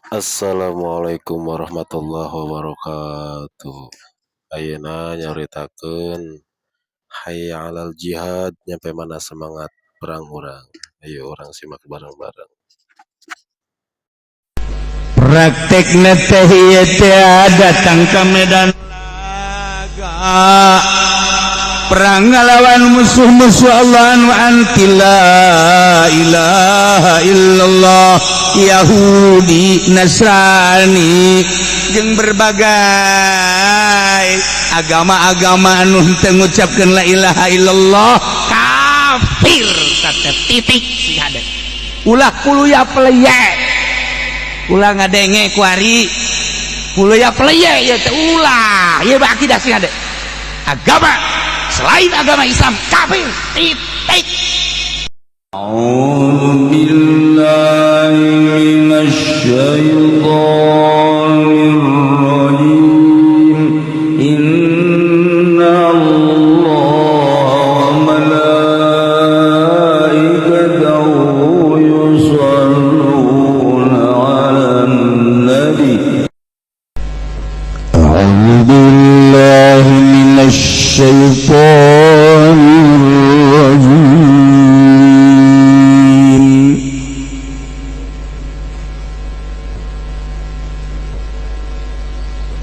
Assalamualaikum warahmatullahi wabarakatuh. Ayeuna nyoritakeun hayya 'alal jihad nyampe mana semangat perang urang. Ayo urang simak bareng-bareng. Praktekna teh ieu teh datang ka medan laga perang ngalawan musuh-musuh Allah anu anti la ilaha illallah Yahudi Nasrani jeung berbagai agama-agama anu teu ngucapkeun la ilaha illallah kafir kata titik siade ulah kuluya peleye ulah ngadenge kuari kuluya peleye ya teh ulah ieu akidah siade agama selain agama Islam kafir titik. A'udzu billahi minasy syaithanir rajim. Innallaha wa malaikatahu yusholluna 'alan nabi. A'udzu billahi minasy syaitanir rajim.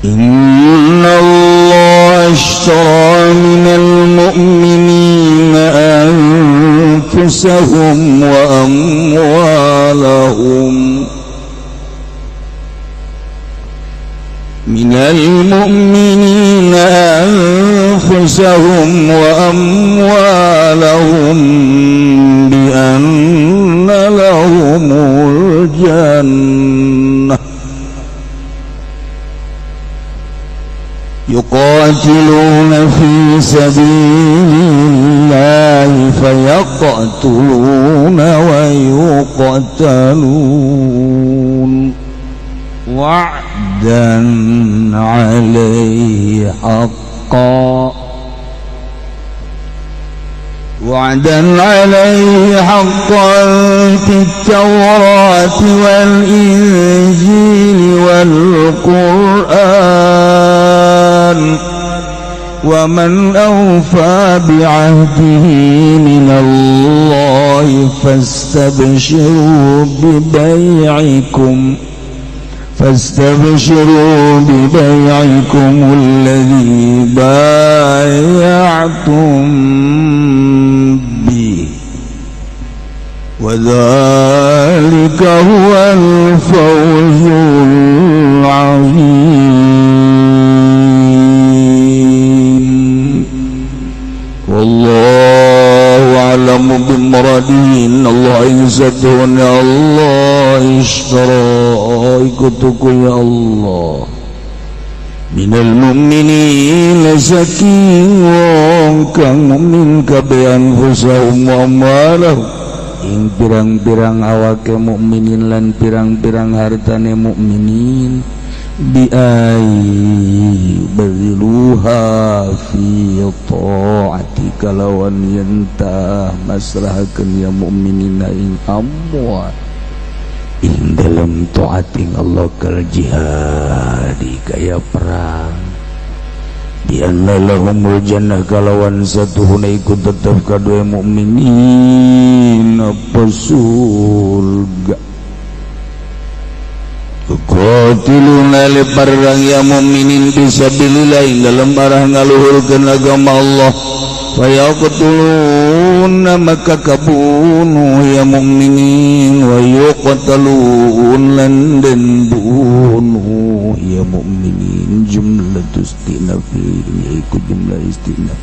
Innallaha ashtara minal mu'minina anfusahum wa amwalahum minal mu'minina أنفسهم وأموالهم بأن لهم الجنة يقاتلون في سبيل الله فيقتلون ويقتلون وعدا عليه حقا وعدا عليه حقا في التوراة والإنجيل والقرآن ومن أوفى بعهده من الله فاستبشروا ببيعكم الذي بايعتم به وذلك هو الفوز العظيم والله أعلم بمراده. Allah izzatuhuna Allah ishtara ikutuku ya Allah minal mu'minin saking kang mukmin kabehan fusahum wa amwalahum ing pirang-pirang awake mukminin lan pirang-pirang hartane mukminin bi'ai baziluha fi ta'atika lawan yentah masrahakeun ya mukminina ing amwal ing dalam ta'ating Allah kal jihadi kaya perang bi anna lahumul jannah kalawan satuhuna ikut tetep kadue mukminin apa surga. Qatiluna li parang ya mukminin fisabilillah dalam arah ngaluhurkeun agama Allah wa yaqtuluna maka kabunuh ya mukminin wa yuqtalun lan den bunuh ya mukminin jumlah istinafi iku jumlah istinaf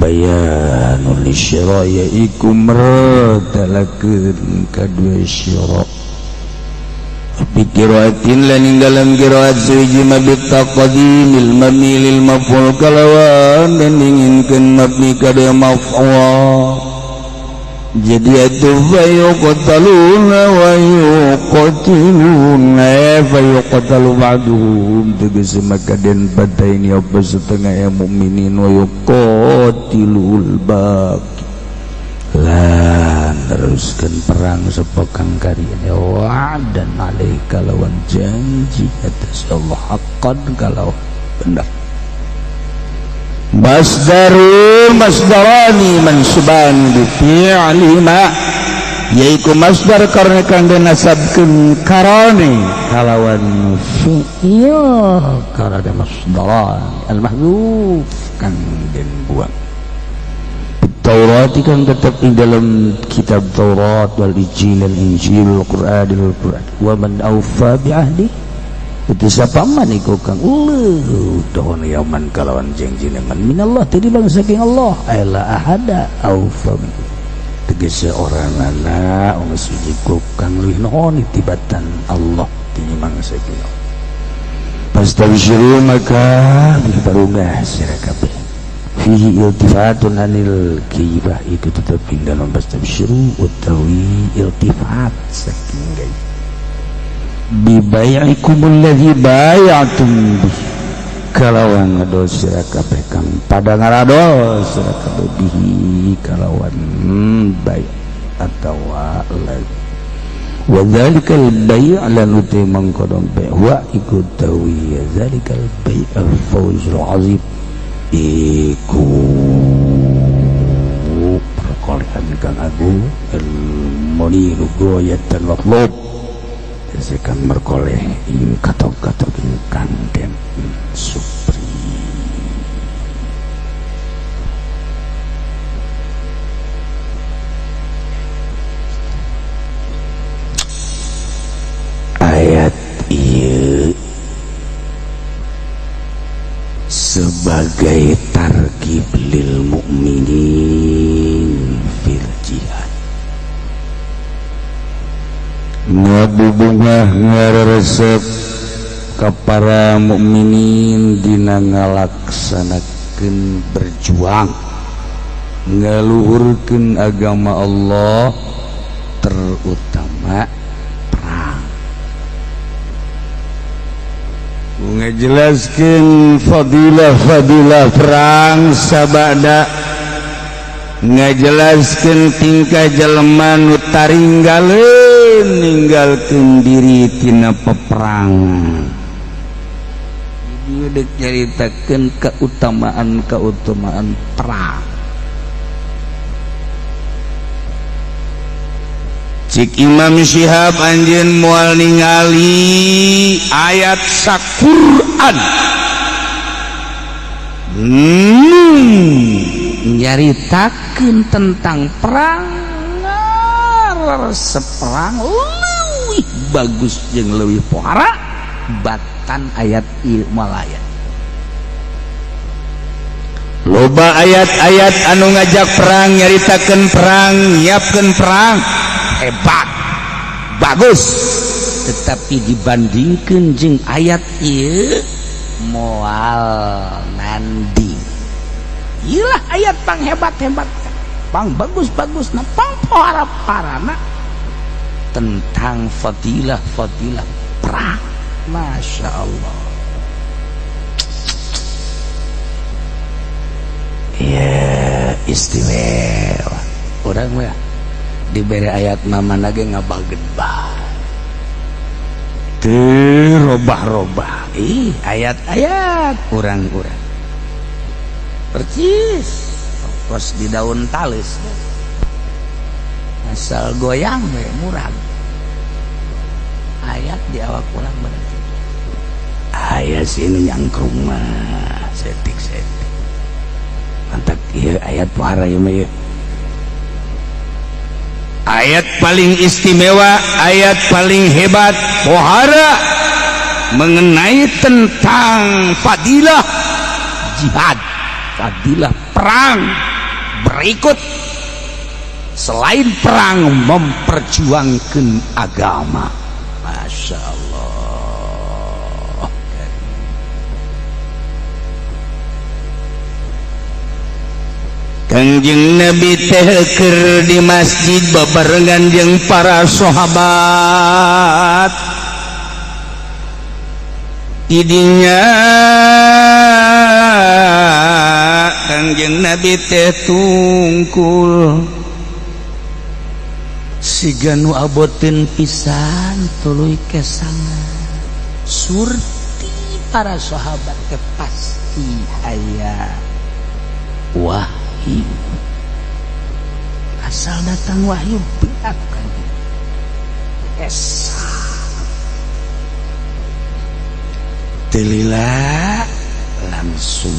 bayanul syara iku mertalakeun kadue syara pikiratin lan dalam kiraat suji mabit taqdimil mamilil maf'ul kalawan dan inginkan mabni kada maf'ul jadi atu fayuqtaluna wa yuqatiluna fayuqtalu ba'duhum tegese maka den badain ya setengah ya mukminin wa yuqatilul baqi lan neruskan perang sepekan kalian wa'dan alaika lawan janji atas Allah haqqan kalau benar. Masdarani mansuban bi fi'li ma yaitu masdar karena kang dinasabkeun karane kalawan fi'il karena masdaran al mahdhuf kang den buang. Taurat kan tetap di dalam kitab Taurat wal Injil al Injil al Quran al Quran wa man awfa bi ahdi itu siapa man iku kang dohon yaman kalawan janji man minallah tadi bang saking Allah ala ahada awfa tegese orang anak geus iku kang leuwih nuhun tibatan Allah tinimbang saking Allah. Pastabsyiru maka berunggah sira kabeh fihi iltifatun anil kibah itu tetap dalam pastabsyiru utawi iltifat saking gay bibai'ikum alladhi bay'atum bih kalawan ngados sira kabeh kang pada ngarados sira kabeh bihi kalawan bai' atawa lagi wa dzalikal bai' lan uti mangkodom bai' wa iku tawi dzalikal bai' al-fawzul 'azim iku perkolehan kang agung al-muniru goyatan matlub sekan merkoleh ing katok-katok kang den supri. Ayat ieu sebagai targhib lil mukminin fil jihad ngabubungah ngaresep ka para mukminin dina ngalaksanakeun berjuang ngaluhurkeun agama Allah terutama perang ngajelaskeun fadilah perang sabada ngajelaskeun tingkah jelema nu taringgaleun ninggalkeun diri tina peperangan. Ieu deuk nyaritakeun keutamaan perang. Cik Imam Syihab anjeun moal ningali ayat Sa-Qur'an nyaritakeun tentang perang seperang leuwih bagus jeung leuwih pohara batan ayat ieu malaya loba ayat-ayat anu ngajak perang nyaritakeun perang nyiapkeun perang hebat bagus tetapi dibandingkeun jeung ayat ieu moal nanding iyalah ayat pang hebat-hebat pang bagus-bagus na pang para-parana tentang fadilah perang. Masya Allah ya istimewa orang mah diberi ayat mama nage ngabageun bae teu robah-robah ayat-ayat urang-urang percis pos di daun talis asal goyang we murag ayat di awak ulang berarti ayat sini nyangkrung mah setik mantap ieu ayat pohara ieu mah ayat paling istimewa ayat paling hebat pohara mengenai tentang fadilah jihad fadilah perang berikut selain perang memperjuangkan agama. Masya Allah Kangjeng Nabi teh keur di masjid bebarengan jeung para sahabat idinya Kangjeng Nabi teh tungkul siga nu abotin pisan tuluy kesangan surti para sahabat teh pasti aya wahyu asal datang wahyu biarkan esa telila langsung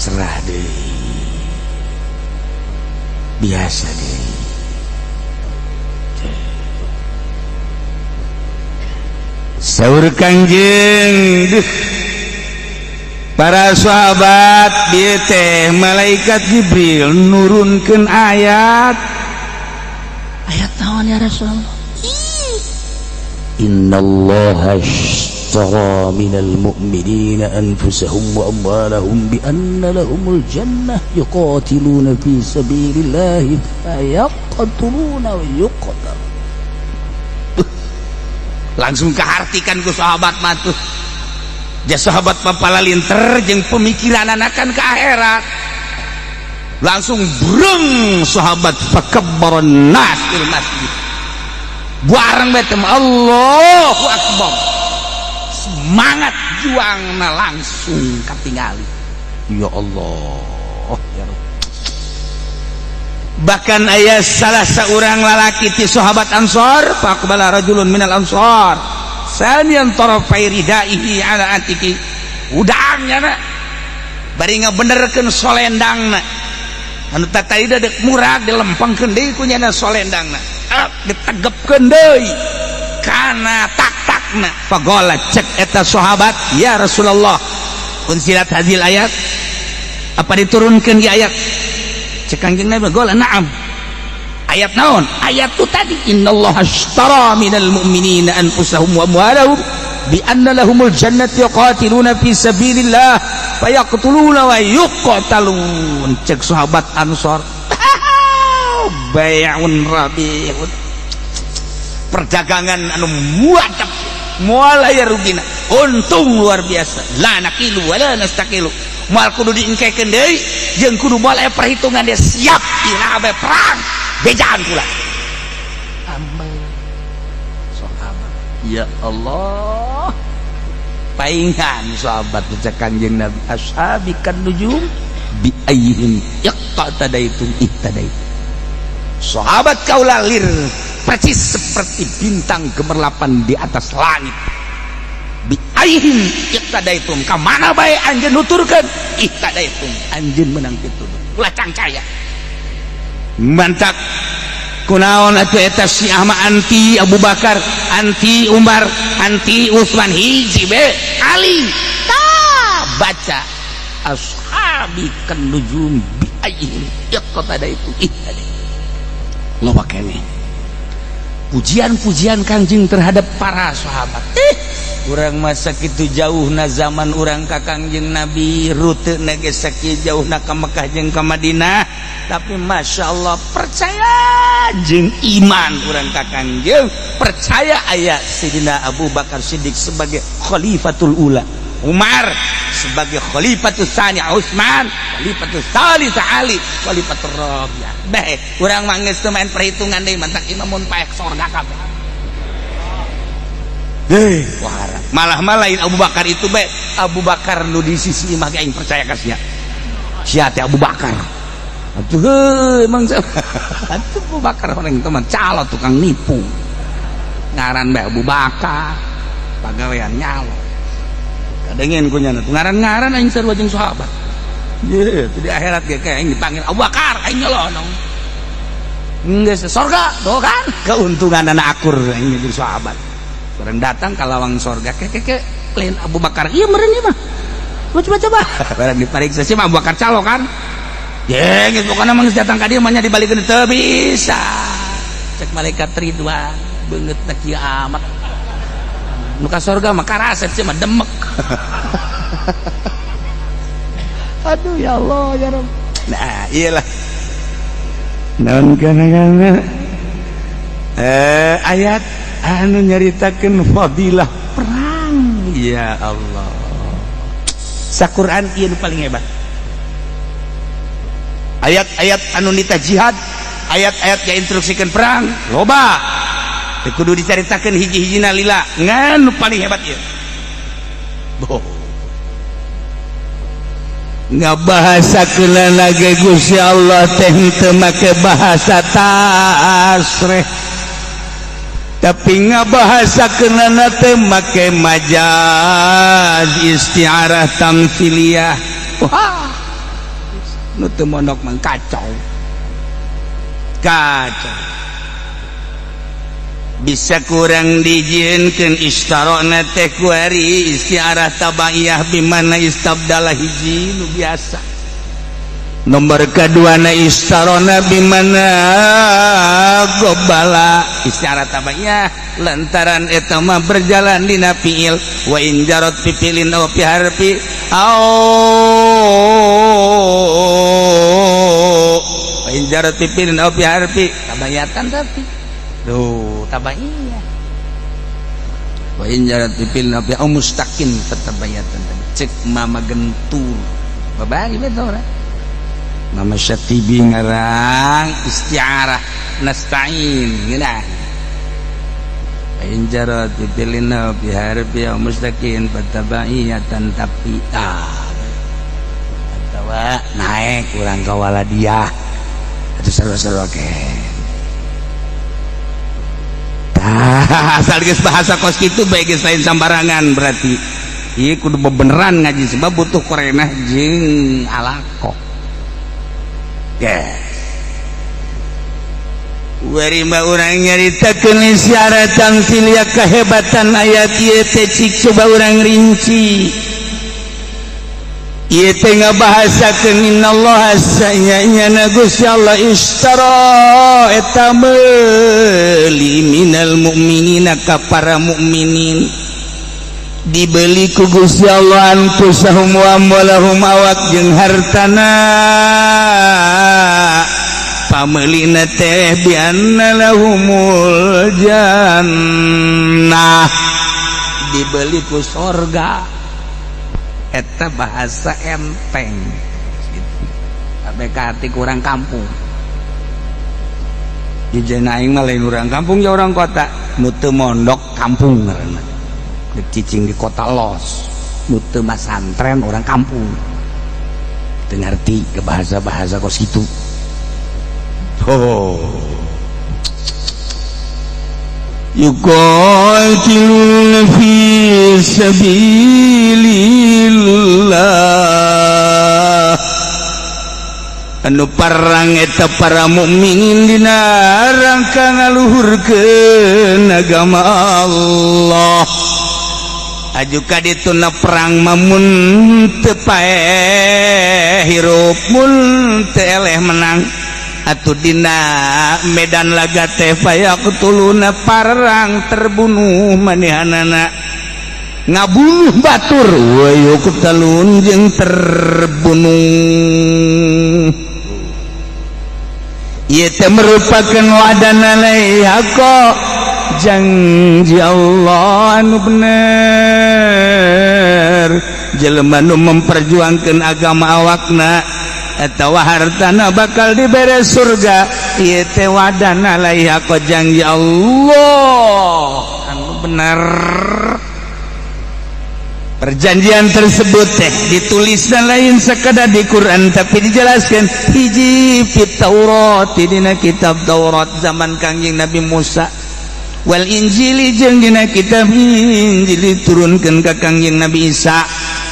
cerah deui biasa deui saur Kangjeng duh para sahabat dieu teh malaikat Jibril nurunkeun ayat naon ya Rasulullah innallaha ashtara minal mu'minina anfusahum wa amwalahum bi anna lahumul jannah yuqatiluna fi sabilillahi fayaqtuluna wa yuqtal langsung kehartikan ku sahabat mah tuh ja sahabat papalalinter jeung pemikiran anakan ke akhirat langsung breng sahabat fakabbaran nas fil masjid bareng bae Allahu akbar semangat juangna langsung katingali ya Allah ya Rabb. Bahkan aya salah seorang lalaki ti sahabat Ansor faqbala rajulun minal ansor sanian tarafai ridaihi ala atiki udangnya na bari ngabenerkeun solendangna anu tataida dek murag dilempengkeun deui ku nyana solendangna ditegepkeun deui kana tak-takna faqala cek eta sahabat ya Rasulullah unsilat hadil ayat apa diturunkeun di ayat cek Kangjeng Nabi gola na'am ayat naon ayat tu tadi innallaha ashtara minal mu'minina anfusahum wa amwalahum bi anna lahumul jannati yuqatiluna fi sabilillah fayaqtuluna wa yuqtalun cek sahabat Ansor bay'un rabi'un perdagangan anu muadab moal aya rugina untung luar biasa la nakilu wala nastakilu moal kudu diengkekeun deui jeung kudu moal aya perhitungan dia siap dina abe perang bejaan pula amal sahabat ya Allah paingan sahabat cek Kangjeng Nabi ashabikan nujum bi ayyihim yaqtadaitum ihtadaitum sahabat kaulalir persis seperti bintang gemerlapan di atas langit bi aihim iqtadaitum ka mana bae anjeun nuturkeun iqtadaitum anjeun menang kitu ulah cangcaya mantak kunaon atuh eta Syiah mah anti Abu Bakar anti Umar anti Utsman hiji be Ali tah baca ashabi kan nujum bi aihim iqtadaitum ihtadaitum lo pakene pujian-pujian Kangjeng terhadap para sahabat urang masa kitu jauhna zaman urang ka Kangjeng Nabi rute ge sakieu jauhna ka Mekah jeung ka Madinah tapi Masya Allah percaya jeung iman urang ka Kangjeng percaya aya Sayyidina Abu Bakar Siddiq sebagai khalifatul ula Umar sebagai khalifatul tsani Utsman khalifatul tsalits Ali khalifatul rabi' bae urang mah geus teu main perhitungan deui mantak imamun paek sorga kabeh wahara malah lain Abu Bakar itu bae Abu Bakar nu di sisi imah ge aing percaya ka sia sia teh Abu Bakar atuh heuh emang atuh Abu Bakar orang teman calo tukang nipu ngaran bae Abu Bakar pagawean nyalo kadengen ku nyana ngaran-ngaran aing sarua jeung sahabat ye di akhirat ge kayak aing dipanggil Abu Bakar aing nyolong geus surga tuh kan keuntungan anak akur aing jeung sahabat bareng datang ka lawang surga ke lain Abu Bakar ieu meureun ieu mah coba bareng dipariksa sih Abu Bakar calo kan ye geus pokona mah geus datang ka dieu mah nya dibalikeun teu bisa cek malaikat Ridwan beungeut na kieu amat nu ka surga mah karasep sih mah demek aduh ya Allah ya Rabb nah iyalah naon kana ayat anu nyaritakeun fadilah perang ya Allah sa-Qur'an ieu nu paling hebat ayat-ayat anu nita jihad ayat-ayat yang instruksikan perang loba kudu diceritakan hiji-hijina lila ngan paling hebat ieu ngabahasakeun lagi Gusti Allah teh teu make bahasa tasreh tapi ngabahasakeun teh make majaz isti'arah tamtsiliyah wah nu teu mondok mah kacau bisa kurang dijieunkeun istarona teh kuari isti'arah tabaiyah bimana istabdalah hiji nu biasa nomor kaduana istarona bimana gobala isti'arah tabaiyah lantaran eta mah berjalan dina fiil wa in jarat pipilin aw fi harfi wa in jarat pipilin aw fi harfi tabayatan tapi tuh tabaiyah wa in jarat pipilin aw fi mustaqim tabayatan cek mama gentur babagi betul ora Mama Syatibi ngarang isti'arah nasta'in gina in jarat pipilina biharfi aw mustaqim tabaiyatan tapi atawa naik urang ka waladiyah atuh seru-seru asal geus bahasa kos kitu bae geus lain sambarangan berarti ieu kudu bebeneran ngaji sebab butuh korenah jeung alaqah warima urang nyaritakeun isyarat tamtsiliyah kehebatan ayat ieu teh cik coba urang rinci ieu teh ngabahasakeun innallaha sa'nya Gusti Allah ishtara eta meuli minal mu'minina ka para mukminin dibeli ku Gusti Allah anfusahum wa amwalahum awak jeung hartana pameulina teh bi anna lahumul jannah dibeli ku surga eta bahasa enteng sampai ka hati kurang kampung jeung aing mah lain urang kampung ya orang kota nu teu mondok kampung ngaranna dek cicing di kota los nu teu masantren orang kampung teu ngarti ke bahasa-bahasa kos kitu yuqatiluna fi sabilillah anu parang eta para mukminin dina rangka ngaluhurkeun agama Allah ajuka dituna perang mamun teu paeh hirup mun teu eleh menang atuh dina medan laga teh fayaqtuluna parang terbunuh manehanana ngabunuh batur wa yuqtalun jeung terbunuh ieu teh merupakeun wa'dana laihaqo janji Allah anu bener jelema nu memperjuangkeun agama awakna atawa hartana bakal dibere surga ieu teh wadana laihaqo janji Allah anu bener perjanjian tersebut teh ditulisna lain sekadar di Quran tapi dijelaskan hiji fit Taurat dina kitab Taurat zaman Kangjeng Nabi Musa wal Injili jeung dina kitab Injil diturunkeun ka Kangjeng Nabi Isa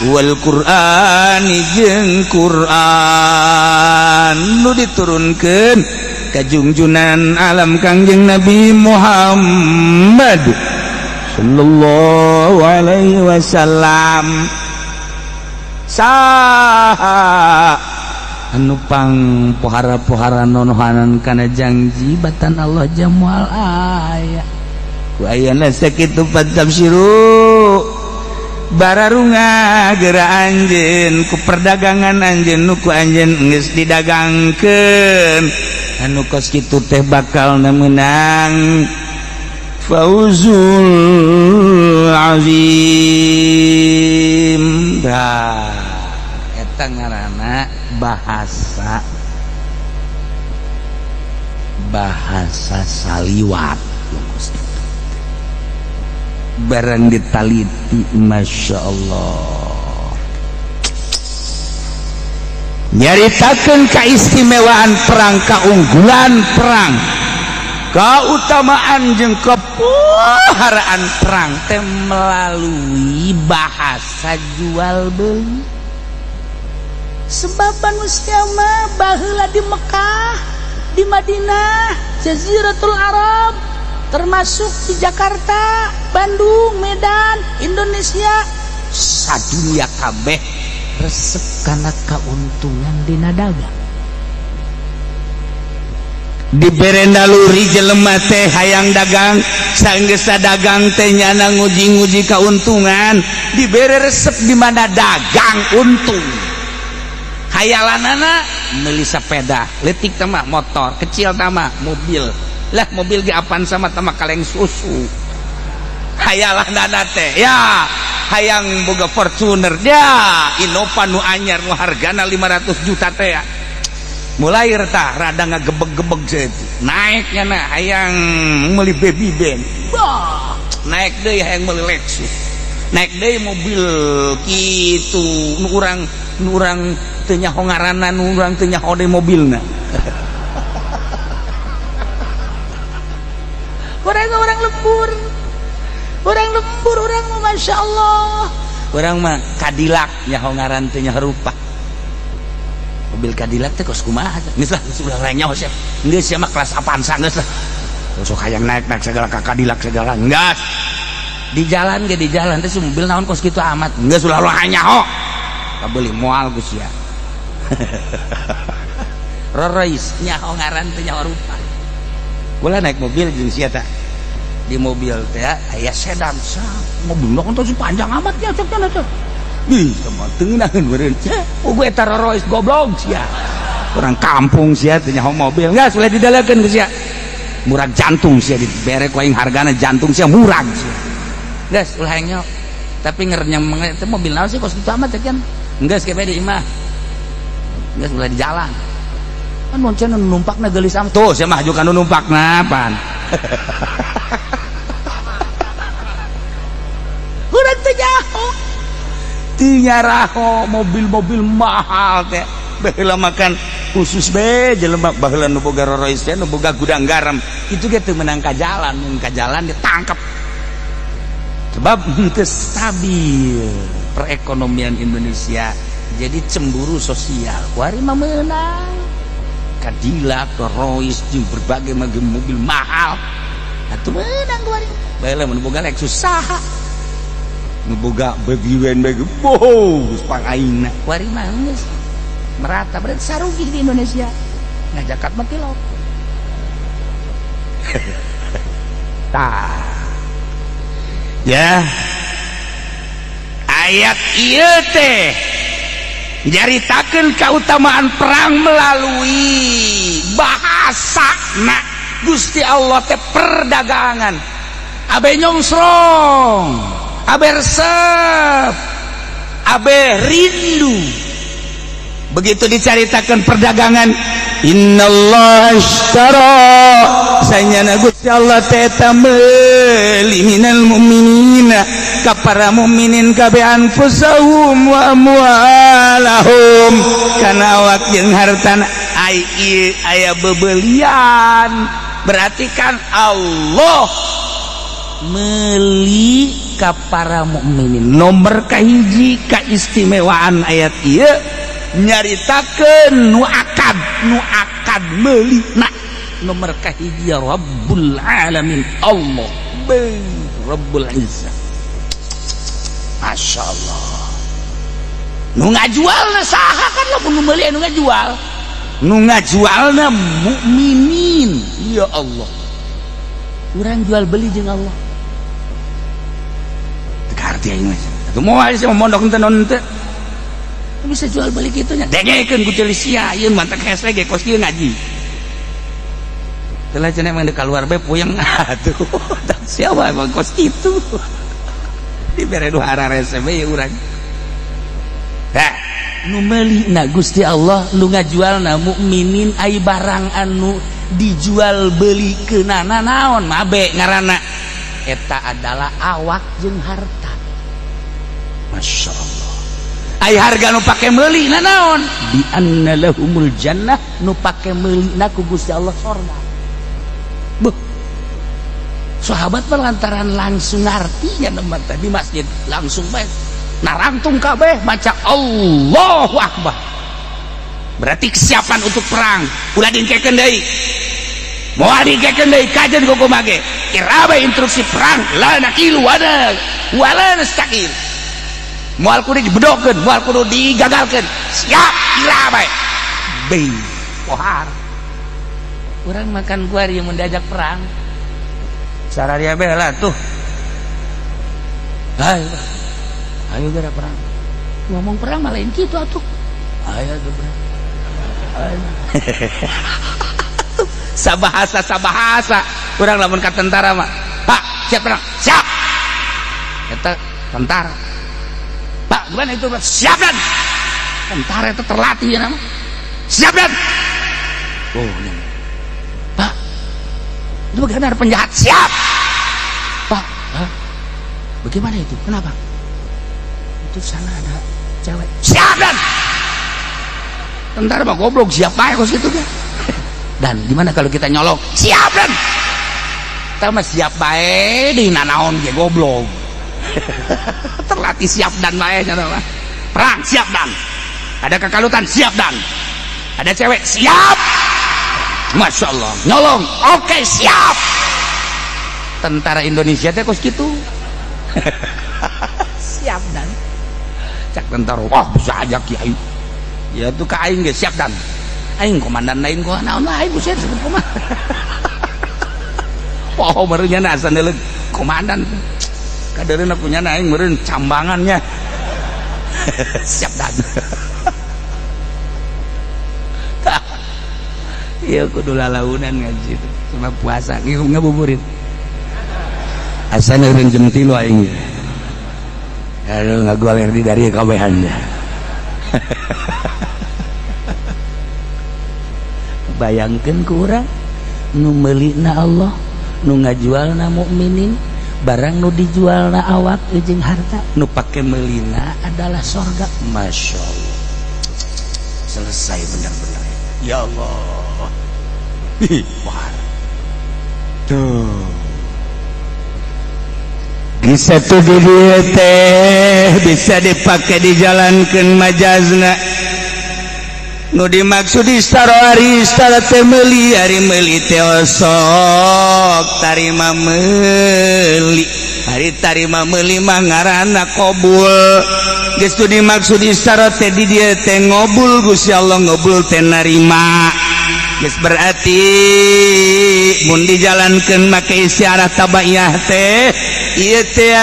wal Qur'an jeung Qur'an nu diturunkeun ka junjunan alam Kangjeng Nabi Muhammad sallallahu alaihi wasallam saha anu pang pohara-pohara nonohanan kana janji batan Allah jamual aya ku ayeuna sakitu patafsiru bararunga geura anjeun ku perdagangan anjeun nu ku anjeun geus didagangkeun anu kos kitu teh bakal meunang fauzul azim dah eta ngaranna bahasa bahasa saliwat barang ditaliti Masya Allah nyaritakeun keistimewaan perang, keunggulan perang, keutamaan jeung kepuharaan perang teh melalui bahasa jual beli. Sebab manusia mah baheula di Mekah, di Madinah, Jaziratul Arab, termasuk di Jakarta, Bandung, Medan, Indonesia, sadunya kabeh resep kana kauntungan dina dagang. Dibere naluri jelema teh hayang dagang, saenggeus dagang teh nyana nguji-nguji kauntungan, dibere resep di mana dagang untung. Hayalanana meuli sepeda, leutik teh mah motor, kecil teh mah mobil. Lah mobil ge apaan sama teh mah kaleng susu. Hayalanana teh ya hayang boga Fortuner ya, Innova nu anyar nu hargana 500 juta teh ya. Mulai tah rada ngagebeg-gebeg seeuti. Naiknya na hayang meuli baby band. Bah, naik deui hayang meuli Lexus. Naik deui mobil kitu nu urang teu nyaho ngaranna, nu urang teu nyaho deui mobilna. Orang lembur. Orang mah Masya Allah. Orang mah Cadillac nyaho ngaran teu nyaho rupa. Mobil Cadillac teh kos kumaha geus lah sudah renyaho sia geus sia mah kelas Avanza geus lah sok hayang naik segala ka Cadillac segala geus di jalan ge di jalan teh mobil naon kos kitu amat geus ulah hanyaho kabeuli moal geus sia Rolls nyaho ngaran teh nyaho rupa ulah naik mobil jeung sia teh di mobil teh aya sedan mobilna kan teh panjang amat nya cek teh ih teman tengenaheun beureun gue eta Rolls goblok sia orang kampung sia teh nyaho mobil geus ulah didalekeun geus sia murag jantung sia dibere ku aing hargana jantung sia murag sia geus ulah nyaho tapi ngerenyang teh mobil naon sih kos kitu amat teh kan geus ke bede imah geus ulah di jalan kan moncen numpakna geulis amat tuh sia mah ajukan numpakna pan urang teh nyaho tinyaraho mobil-mobil mahal teh baheula makan khusus be jelema baheula nu boga Rolls teh nu boga gudang garam itu ge teu meunang ka jalan mun ka jalan ditangkap sebab teu stabil perekonomian Indonesia jadi cemburu sosial kuari mah meunang Cadillac Rolls jeung berbagai macam mobil mahal atuh meunang kuari baheula mun boga Lexus saha nu boga bagiwen bagi bos pangaina kuari mah geus merata berarti sarugi di Indonesia ngajakat mah kilo tah ya ayat ieu teh nyaritakeun kautamaan perang melalui bahasana Gusti Allah teh perdagangan abe nyongsrong abe resep abe rindu begitu diceritakan perdagangan innallaha ashtara sayana Gusti Allah teta meuli minal mu'minina ka para mukminin kabeh anfusahum wa amwalahum kana awak jeung hartana aya bebeelian berarti kan Allah meuli ka para mukminin nomor kahiji kaistimewaan ayat ieu nyaritakeun nu akad meuli nah nomor kahiji ya Rabbul Alamin Allah Rabbul Izzah Masya Allah nu ngajualna saha kan lo nu meuli nu ngajual nu ngajualna mukminin ya Allah urang jual beli jeung Allah arti aing mah atuh moal sih mondok teh non teh bisa jual beli kitunya dengekeun ku teulis sia ieu mah teh hese ge kos kieu ngaji teh cenah emang kaluar bae puyeng atuh tak siapa emang kos kitu dibere nu hararese bae urang tah nu meulina Gusti Allah nu ngajualna mukminin ai barang anu dijual beli keunana naon mabe ngaranna eta adalah awak jeung harta. Masya Allah. Ai harga nu pake meuli naon bi anna lahumul jannah nu pake meulina ku Gusti Allah sorga. Beuh, sahabat lantaran langsung ngarti ya nama tadi masjid langsung baik narangtung kabeh baca Allahu Akbar. Berarti kesiapan untuk perang ulah dingkekeun deui. Moal dingkekeun deui kajen kumaha ge. Irabe instruksi perang la nakilu wala nastaqil. Moal kudu dibedokeun, moal kudu digagalkeun. Siap irabe. Bing pohar. Urang makan kuari mun diajak perang. Sararia bela tuh. Ayo gara perang. Ngomong perang malah lain kitu atuh. Ayo perang. Sabahasa urang lamun ka tentara mah Pak siap perang siap eta tentara Pak gimana itu siap dan tentara itu terlatih ya nama siap dan oh ya. Pak itu bagaimana ada penjahat siap Pak bagaimana itu kenapa itu sana ada cewek siap dan tentara mah goblok siap aja kos gitu kan. Dan gimana kalau kita nyolong siap dan kita mah siap bae di nanaon ge goblok. Terlatih siap dan bae nya mah perang siap dan ada kekalutan siap dan ada cewek siap. Masya Allah nyolong oke siap. Tentara Indonesia teh kos gitu. Siap dan cak tentara wah bisa aja kiai ya tuh ka aing ge siap dan aing komandan lain gua naon lain buset sebut komandan. Poho meureun nya asa neuleug komandan kadeurna punya aing meureun cambangannya. Siap dan ieu kudu lalaunan ngaji cuma puasa ngiung ngabuburit asa neureun jam 3 aing aduh ngagualer di dari kabehan. Bayangkan ku urang nu meulina Allah nu ngajualna mukminin barang nu dijualna awak jeung harta nu pake meulina adalah sorga. Masya Allah selesai benar-benar ya Allah. Wah tuh bisa tuh dieu teh bisa dipakai dijalankeun majazna nu dimaksud istaro ari istara teh meuli ari meuli teh osok tarima meuli ari tarima meuli mah ngaranna qabul geus tu dimaksud istaro teh di dieu teh ngobul Gusti Allah ngobul teh narima geus berarti mun dijalankeun make istiarah tabaiyah teh ieu teh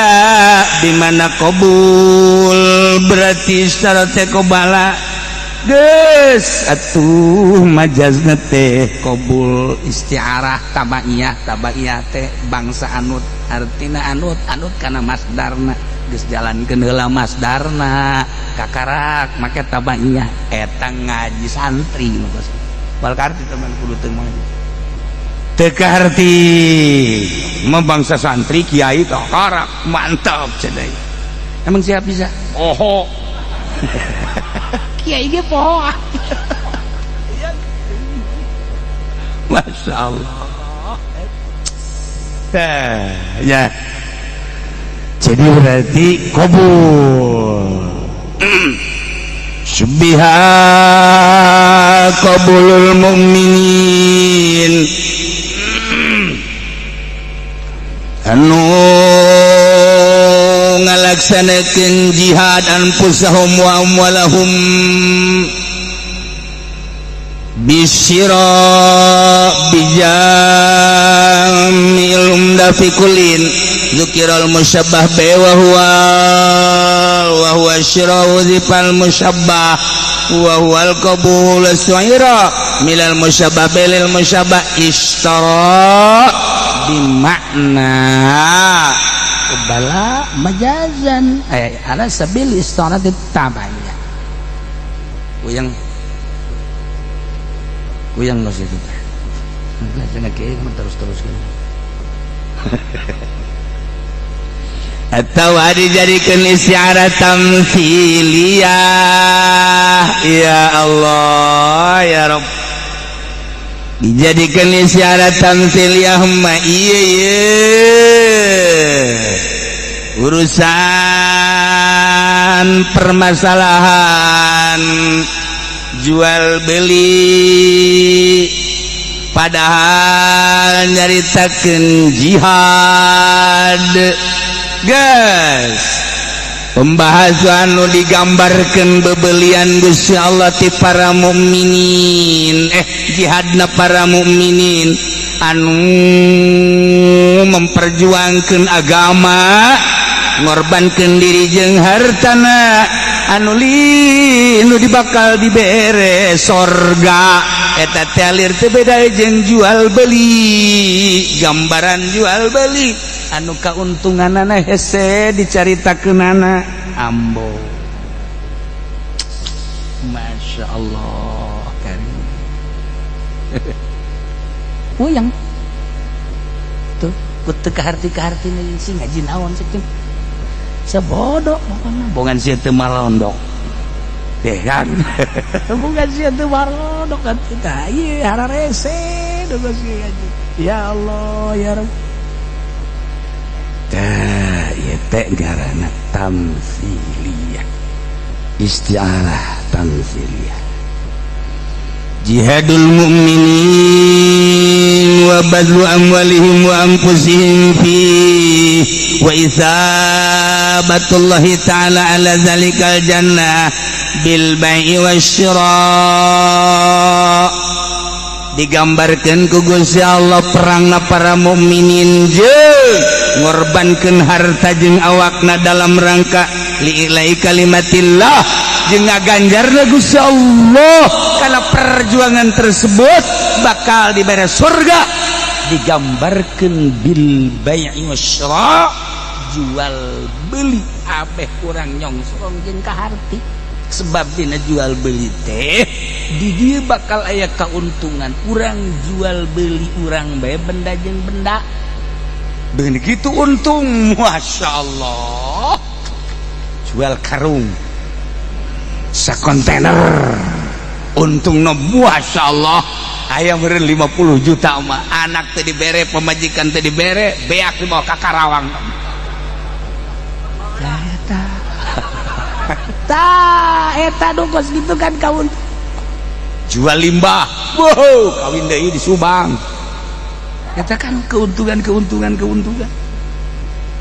di mana qabul berarti istaro teh qobala geus atuh majazna teh qabul istiarah tabaiyah teh bangsa anut artina anut kana masdarna geus jalankeun heula masdarna kakarak make tabaiyah eta ngaji santri maksud wal karti teman kudu teu ngaji teu karti mah bangsa santri kiai kakarak mantap cenah emang siap bisa oho kiai ge poho. Masya Allah. Ya. Jadi berarti qabul. Subbiha qabulul mu'minin. Anu ngalaksanakeun jihad anfusahum wa amwalahum bisyira bijamil umdafikulin zukiral musyabbah bi wa huwa syirau dzifal musyabbah wa huwal qabul su'ira milal musyabbah bilil musyabbah ishtara bimakna bala majazan ala sabil isti'anat tabayya kuyang nggak sih itu Jangan kiai terus-teruskan. Atau dijadikan istiarat tamtsiliyah. Ya Allah ya Rabb, dijadikan istiarat tamtsiliyah mah urusan permasalahan jual beli, padahal nyaritakeun jihad. Guys, pembahasan nu digambarkan bebelian Gusti Allah ti para mukminin, jihadna para mukminin anu memperjuangkan agama, ngorbankan diri jeung hartana, anu dibakal dibere sorga. Eta telir teu beda jeung jual beli. Gambaran jual beli anu kauntunganana hese dicaritakeunana ambo. Masya Allah karim. Uyang tuh kutu kaharti nih si ngaji naon sih sabodo pokoknya bongan sia teu malondok deh kan. Bukan sia teu malondok kan kita ieu hararese dogo si ngaji. Ya Allah ya Rabb, tah ieu teh ngaranna tamtsiliyah, isti'arah tamtsiliyah. Jihadul mu'minin wa badlu amwalihim wa anfusihim fi wa isabatullahi ta'ala ala zalikal jannah bil bai'i wasyira. Digambarkan ku Gusti Allah perangna para mukminin jeung ngorbankeun harta jeung awakna dalam rangka li'ilai kalimatillah, jeung ngaganjarna Gusti Allah karena perjuangan tersebut bakal diberi surga. Digambarkan bil bai'i wasyira, jual beli abeh kurang nyongsrong jeung kaharti. Sebab dina jual beli teh di dieu bakal aya kauntungan. Urang jual beli urang bae benda jeung benda. Beun kitu untung, Masya Allah. Jual karung sakontainer untungna Masya Allah aya meureun 50 juta mah. Anak teh dibere, pemajikan teh dibere, beak dibawa ka Karawang. Eta dongkos gitu kan kawan. Jual limbah, wow, kawin deui di Subang. Eta kan keuntungan.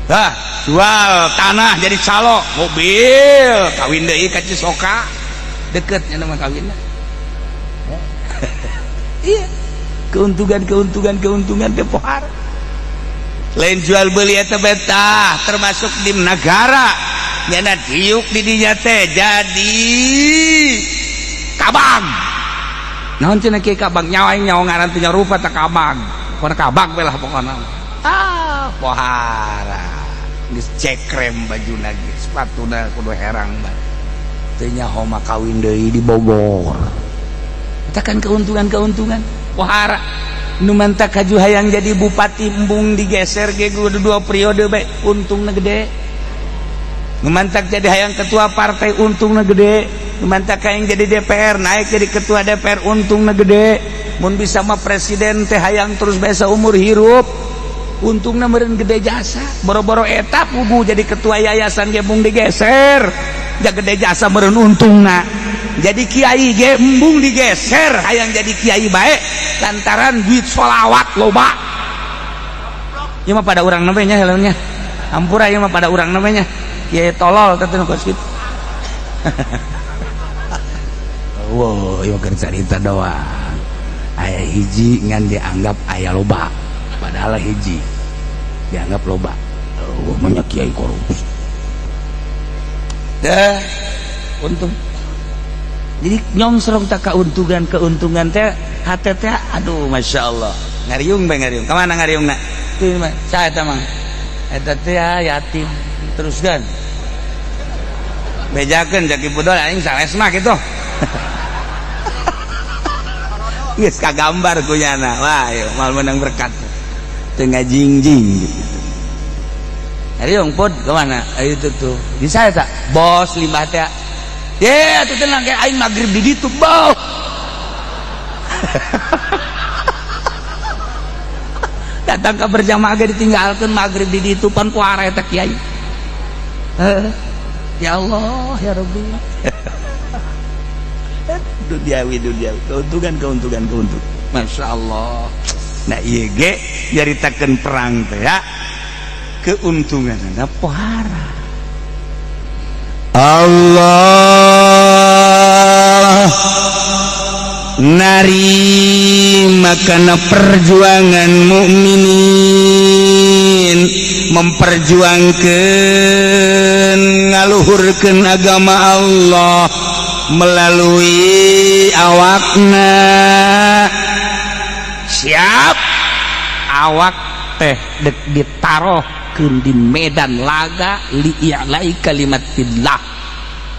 Nah, jual tanah jadi calo, mobil, kawin deui ka Cisoka. Deketnya nama kawinna. Iya. Keuntungan teh pohar. Lain jual beli eta betah termasuk di negara. Nyana diuk di dinya teh jadi kabang. Naon cenah kieu kabang nyawa ngaran teh rupa teh kabang. Pokona kabang we lah pokona. Pohara. Geus cekrem bajuna ge, sepatuna kudu herang bae. Teu nyaho mah kawin deui di Bogor. Eta kan keuntungan. Pohara. Nu mantak kaju hayang jadi bupati embung digeser ge kudu 2 periode bae, untungna gede. Memantak jadi hayang ketua partai untungna gede. Memantak hayang jadi DPR naik jadi ketua DPR untungna gede. Mun bisa mah presiden teh hayang terus biasa umur hirup, untungna meureun gede jasa. Boro-boro eta pugu jadi ketua yayasan ge mung digeser, ja gede jasa meureun untungna. Jadi kiai ge embung digeser hayang jadi kiai bae lantaran duit sholawat loba. Ieu mah pada urang namanya helmnya. Ampura ieu mah pada urang namanya. Kiai tolol teh nu kos kitu. Wow, ieu keur carita doang. Aya hiji ngan dianggap aya loba, padahal hiji dianggap loba. Oh, banyak kiai korupsi. Dah, untung. Jadi nyongsrong tak keuntungan teh hate teh aduh Masya Allah. Ngariung bae ngariung. Ka mana ngariungna? Teu mah saha eta mah? Eta teh yatim. Teruskan bejakeun jaki budol aing sales mah kitu. geus kagambar ku nyana. Wah, mal menang berkat. Tengah jingjing gitu. Hari yang pod kemana? Ayo tuh di saya tak bos limbah teh. Ya tuh tenang kayak aing maghrib di ditu bau. Datang ke berjamaah ge ditinggalkeun maghrib di ditu pan puara eta kiai. Ya Allah ya Rabbi. Duniawi keuntungan. Masya Allah. Nah iya ge nyaritakeun perang teh ya. Keuntungan ada pohara. Allah narima kana perjuangan mukminin memperjuangkeun ngaluhurkeun agama Allah melalui awakna. Siap awak teh dek ditaroh di medan laga li'ilai kalimatillah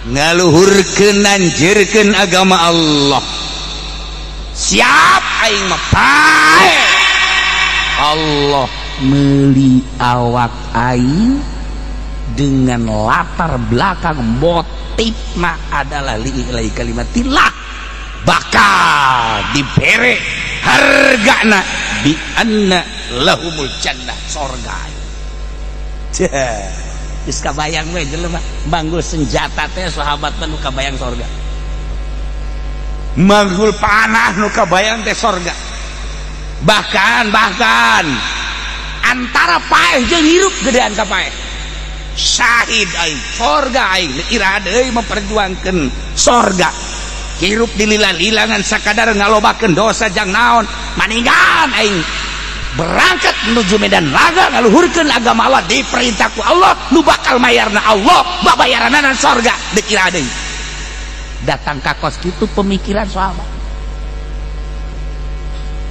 ngaluhurkeun nanjeurkeun agama Allah. Siap aing mah pae Allah meuli awak aing dengan latar belakang motifna adalah li'ilai kalimatillah bakal dibere hargana bi anna lahumul jannah sorga. Geus kabayang we jelema manggul senjata teh sahabat nu kabayang sorga. Manggul panah nu kabayang teh sorga. Bahkan antara paeh jeung hirup gedean ka paeh. Syahid aing sorga aing ira deui memperjuangkeun sorga. Hirup dilila-lilangan sakadar ngalobakeun dosa jang naon maninggan aing berangkat menuju medan laga ngaluhurkeun agama Allah diperintahku Allah nu bakal mayarna Allah babayaranana sorga dikira deui. Datang ka kos kitu pemikiran sahabat.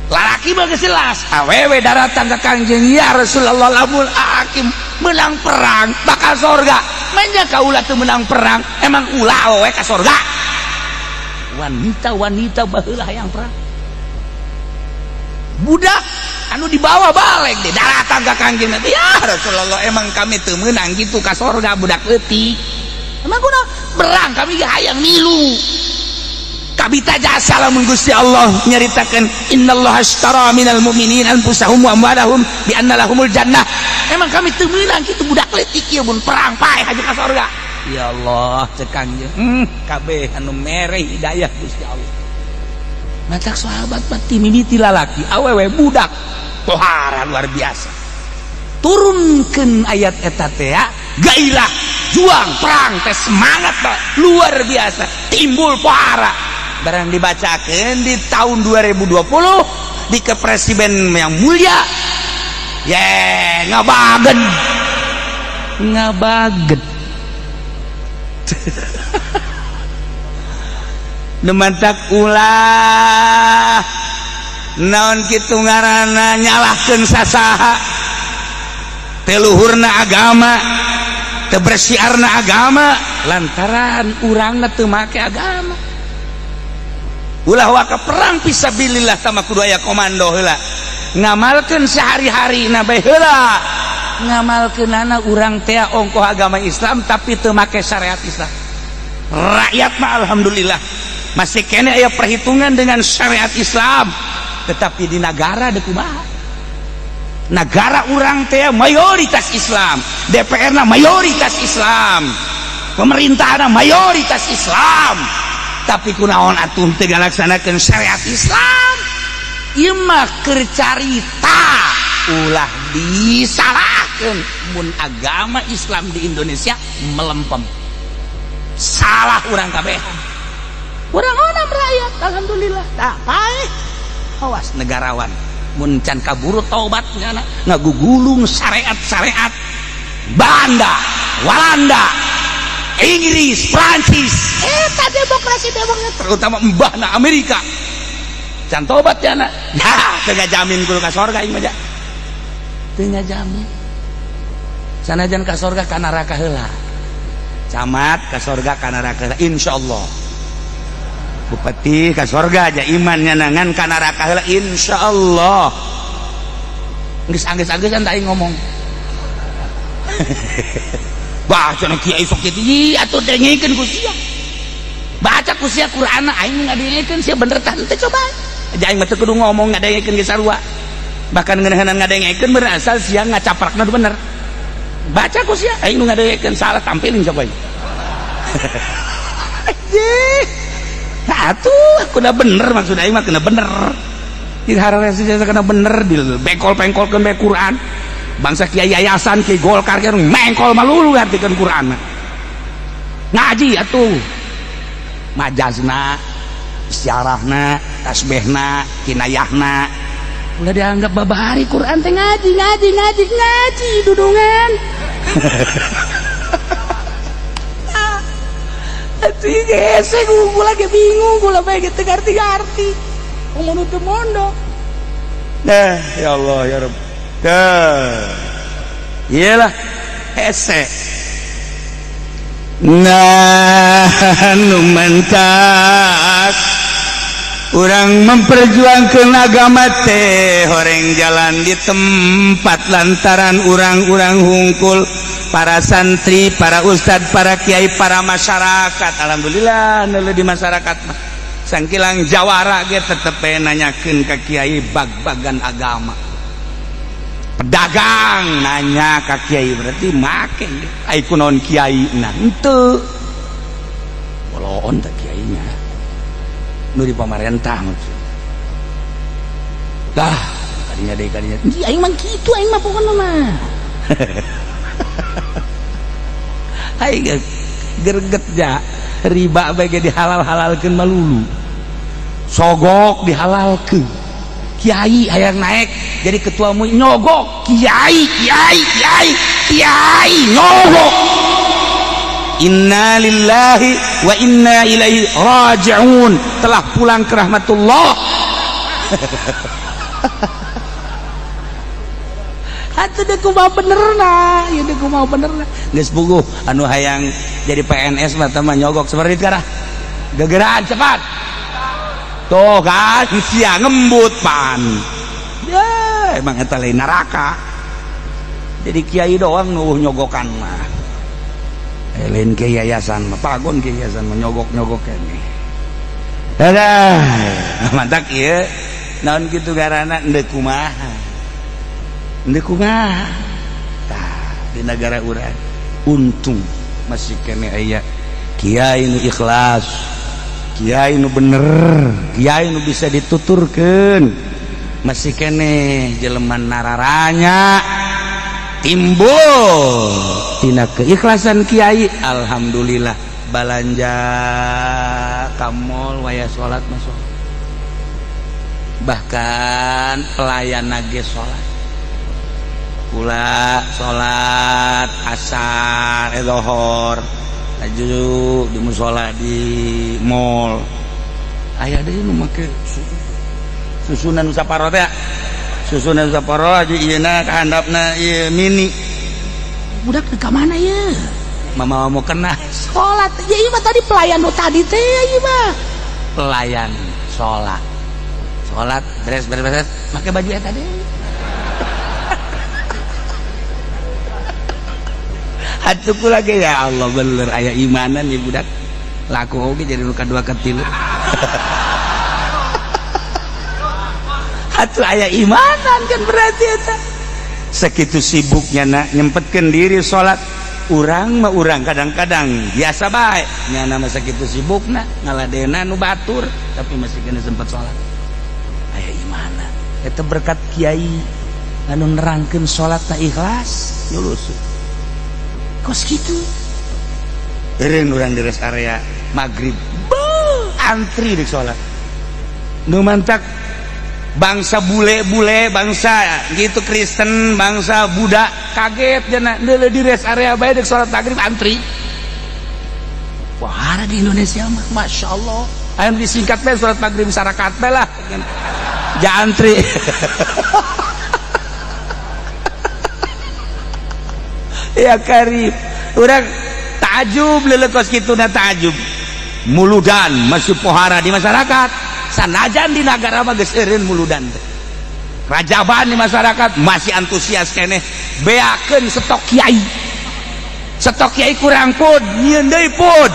Lalaki mah geus jelas awewe daratang ka Kangjeng ya Rasulullah lamun hakim menang perang bakal sorga. Manya kaula teu menang perang emang ulah we ka sorga. Wanita baheula hayang perang. Budak anu dibawa balik deh datang ke Kangjeng Nabi ya Rasulullah emang kami teu meunang gitu ka sorga budak leutik emang kuna berang kami ge hayang milu kabita jasa lamun Gusti Allah nyaritakeun innallaha ashtara minal mu'minin anfusahum wa amwalahum bi anna lahumul jannah emang kami teu meunang kitu budak leutik ieu mun perang pae haju ka sorga. Ya Allah cek Kangjeng kabeh anu mere hidayah Gusti Allah. Matak sahabat mati mimiti lalaki awewe budak tohara luar biasa turunkeun ayat eta teh gairah juang perang teh semangat luar biasa timbul pohara barang dibacakeun di tahun 2020 di kepresiden yang mulia ngabagen nemantak ulah naon kitu ngaranna nyalahkeun sasaha teluhurna agama teu bersiarna agama lantaran urangna teu make agama. Ulah waka perang fisabilillah tama kudu aya komando heula ngamalkeun sehari-harina bae heula ngamalkeunana urang teh ongkoh agama Islam tapi teu make syariat Islam. Rakyat mah alhamdulillah masih kene aya perhitungan dengan syariat Islam tetapi di negara deku kumaha negara urang teh mayoritas Islam DPR na mayoritas Islam pemerintahna mayoritas Islam tapi kunaon atuh teu ngalaksanakeun syariat Islam ieu mah keur carita ulah disalahkeun mun agama Islam di Indonesia melempem salah urang kabehan. Orang-orang rakyat alhamdulillah tak paeh awas negarawan mun can kaburu taubatnya ngagugulung syariat-syariat Belanda, Walanda, Inggris, Prancis eta demokrasi terutama mbahna Amerika can tobat ya teu ngajamin kudu ka sorga ieu mah teu ngajamin sanajan ka sorga ka neraka heula camat ka sorga ka neraka heula insyaallah bupati ka surga aja imannya nangan ka neraka heula insyaallah geus anggeus-anggeusan teh ngomong baca na kiai sok kitu atuh dengengkeun ku sia baca ku sia Quran aing ngadengengkeun sia bener tah teh coba aja aing mah teu kudu ngomong ngadengengkeun ge sarua bahkan ngeunaheun ngadengengkeun berasal sia ngacaprakna bener baca ku sia aing nu ngadengengkeun salah tampilin coba atuh kudu bener maksud aing mah kena bener di hareureus kena bener di bengkol-bengkolkeun bae Quran bangsa kiai yayasan kiai Golkar kieu mengkol malulu ngartikeun Quran ngaji atuh majazna isyarahna tasbihna kinayahna ulah dianggap babahari Quran teh ngaji dudungan atuh gesek gula ge bingung gula bae ge teu ngarti umur teu mondok nah ya Allah ya Rabb iyalah hese nah nu mentak urang memperjuangkeun agama teh horeng jalan di tempat lantaran urang-urang hungkul para santri, para ustad, para kiai, para masyarakat alhamdulillah neuleuh di masyarakat mah sangkilang jawara ge tetep nanyakeun ka kiai bag-bagan agama pedagang nanya ka kiai berarti make ai kunaon kiai na henteu boloon teh kiainya nu di pamarentah maksud tah kadinya deui kadinya aing mah kitu aing mah pokona mah aing greget ja riba bae ge dihalal-halalkeun malulu sogok dihalalkeun kiai hayang naik jadi ketua MUI nyogok kiai nyogok inna lillahi wa inna ilaihi raji'un telah pulang ke rahmatullah atuh deh kumaha benerna ieu deh kumaha benerna geus puguh anu hayang jadi PNS mah teh nyogok seperti itu kana gegeran cepat tuh kan sia ngembut pan ya emang eta lain neraka jadi kiai doang nuh nyogokan mah lain ke yayasan mah pagon ke yayasan mah nyogok kene dadah mantak ieu naon kitu garana endeu kumaha tah di negara urang untung masih kene aya kiai nu ikhlas kiai nu bener kiai nu bisa dituturkeun masih kene jelema nararanya timbul tina keikhlasan kiai alhamdulillah balanja ka mall waya salat masuk bahkan pelayan ge salat kula salat asar zuhur aju di musola di mall aya deui nu make susunan nu saparo teh susunan saparo aja ieuna ka handapna ieu mini budak ka mana ye mama mau kena salat ya ieu mah tadi pelayan nu tadi teh ieu mah pelayan salat beres make baju eta deui atuh lagi ya Allah bener aya imanan ya budak laku oge jadi nu kadua katilu atuh aya imanan kan berarti eta sakitu sibuknya na nyempetkeun diri salat urang mah urang kadang-kadang biasa bae nya mah sakitu sibukna ngaladena nu batur tapi masih kena sempat salat aya imanan eta berkat kiai anu nerangkeun salat na ikhlas lulus kos gitu eren orang di rest area maghrib antri di sholat nu mantak bangsa bule bangsa gitu Kristen bangsa Buddha kaget jana di rest area bae di sholat maghrib antri wah ada di Indonesia mah Masya Allah ayo disingkat bae sholat maghrib masyarakat bae lah ja antri ya karib urang takjub leuleuh kos kituna takjub muludan masih pohara di masyarakat sanajan di negara mah geus eureun muludan teh rajaban di masyarakat masih antusias keneh beakeun stok kiai kurang pun nyieun deui pun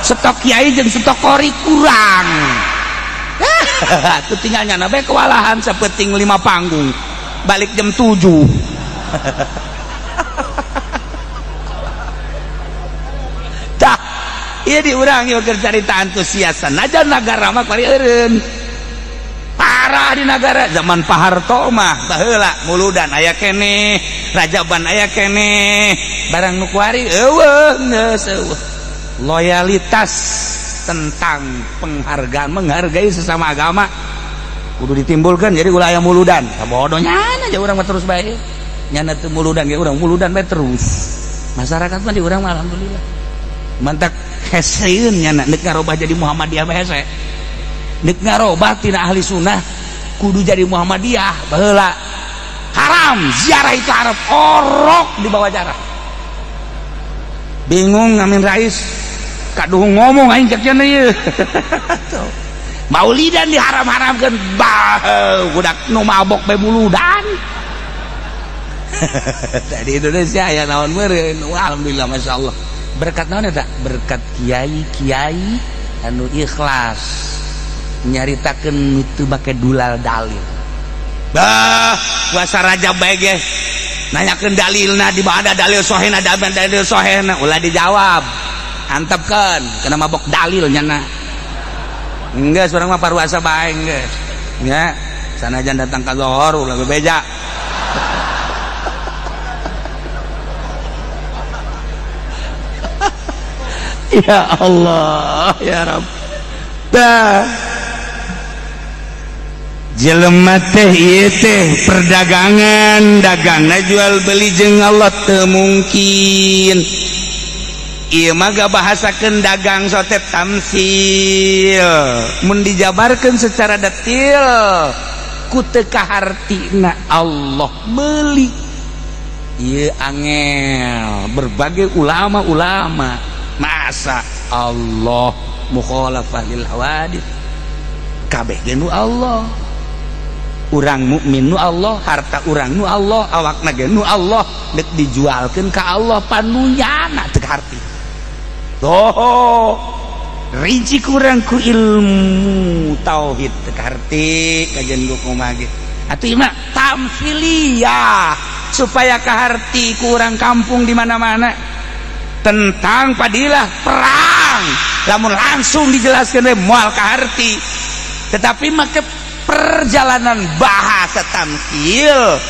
stok kiai jeung stok kori kurang tuh tinggal nyana bae kewalahan sapeting 5 panggung balik jam 7 tah ieu di urang ieu keur carita antusiasan aja nagara mah kari eureun parah di negara zaman Pak Harto mah baheula muludan aya keneh rajaban aya keneh barang nu kuari eueuh geus eueuh loyalitas tentang penghargaan menghargai sesama agama kudu ditimbulkan jadi ulah aya muludan sabodohnya aja urang mah terus bae nyana teu muludan ge urang muludan bae terus masyarakat mah di urang mah alhamdulillah mantak heseun nyana neuk ngarobah jadi Muhammadiyah bae hese neuk ngarobah tina ahli sunnah kudu jadi Muhammadiyah baheula haram ziarah itu haram orok di bawah jarah bingung ngamin rais kaduh ngomong aing cek cenah ieu maulidan diharam-haramkeun bah budak nu mabok bae muludan di Indonesia aya naon meureun alhamdulillah masyaallah berkat naon eta berkat kiai-kiai anu ikhlas nyaritakeun itu make dulal dalil bah puasa Rajab bae ge nanyakeun dalilna di bawah ada dalil sahihna ada dalil sahihna ulah dijawab antepkeun kena mabok dalil nyana enggak seorang mah paruasa bae geus nya sanajan datang ka zuhur ulah bebeja ya Allah ya Rabb dah jelema teh ieu teh perdagangan dagangna jual beli jeung Allah teu mungkin ieu mah bahasakeun dagang sotet tamsil mun dijabarkeun secara detil ku teu kahartina Allah meuli ieu angel berbagai ulama-ulama masa Allah mukhalafah lil hawadits kabeh ge nu Allah urang mukmin nu Allah harta urang nu Allah awakna ge nu Allah deuk dijualkeun ka Allah panunyana teu harti toh rinci kurang ku ilmu tauhid teu harti kajian gua kumaha ge atuh ieu mah tamsiliyah supaya kaharti ku urang kampung di mana-mana tentang padilah perang lamun langsung dijelaskan we moal kaharti tetapi make perjalanan bahasa tamsil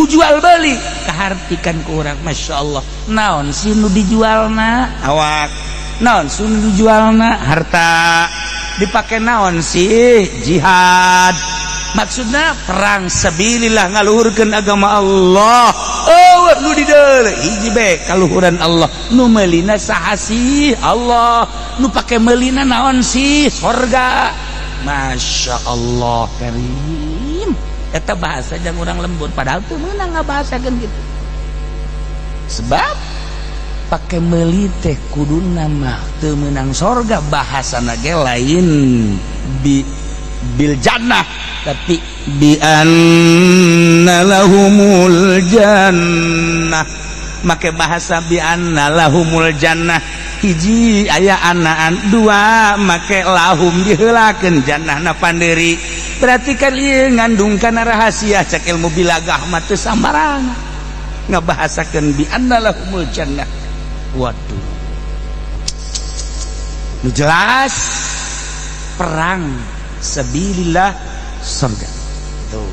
ujual beli kahartikan ku urang masyaallah naon sih nu dijualna awak naon sih nu dijualna harta dipake naon sih jihad maksudna perang sabilillah ngaluhurkeun agama Allah oh nu dideuleu hiji bae kaluhuran Allah nu meulina saha sih Allah nu pake meulina naon sih surga Masya Allah karim eta bahasa jeung urang lembut padahal teu meunang ngabahasakeun gitu sebab pake meuli teh kuduna mah teu meunang surga bahasana ge lain bil jannah tapi bi anna lahumul jannah make bahasa bi anna lahumul jannah hiji aya anaan dua make lahum diheulakeun jannahna pandeuri berarti kan ieu ngandung kana rahasia cek ilmu bilagah mah teu sambarangan ngabahasakeun bi anna lahumul jannah waduh nu jelas perang sabilillah surga tuh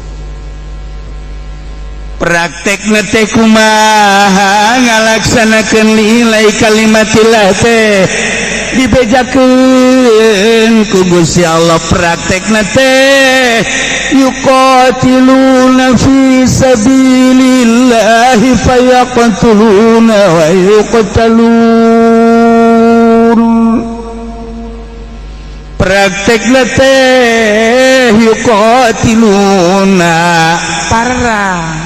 praktekna teh kumaha ngalaksanakeun lilai kalimatillah teh dibejakeun ku Gusti Allah praktekna teh yuqatiluna fi sabilillah fayaqtuluna wa yuqtalun praktekna teh yuqatiluna perang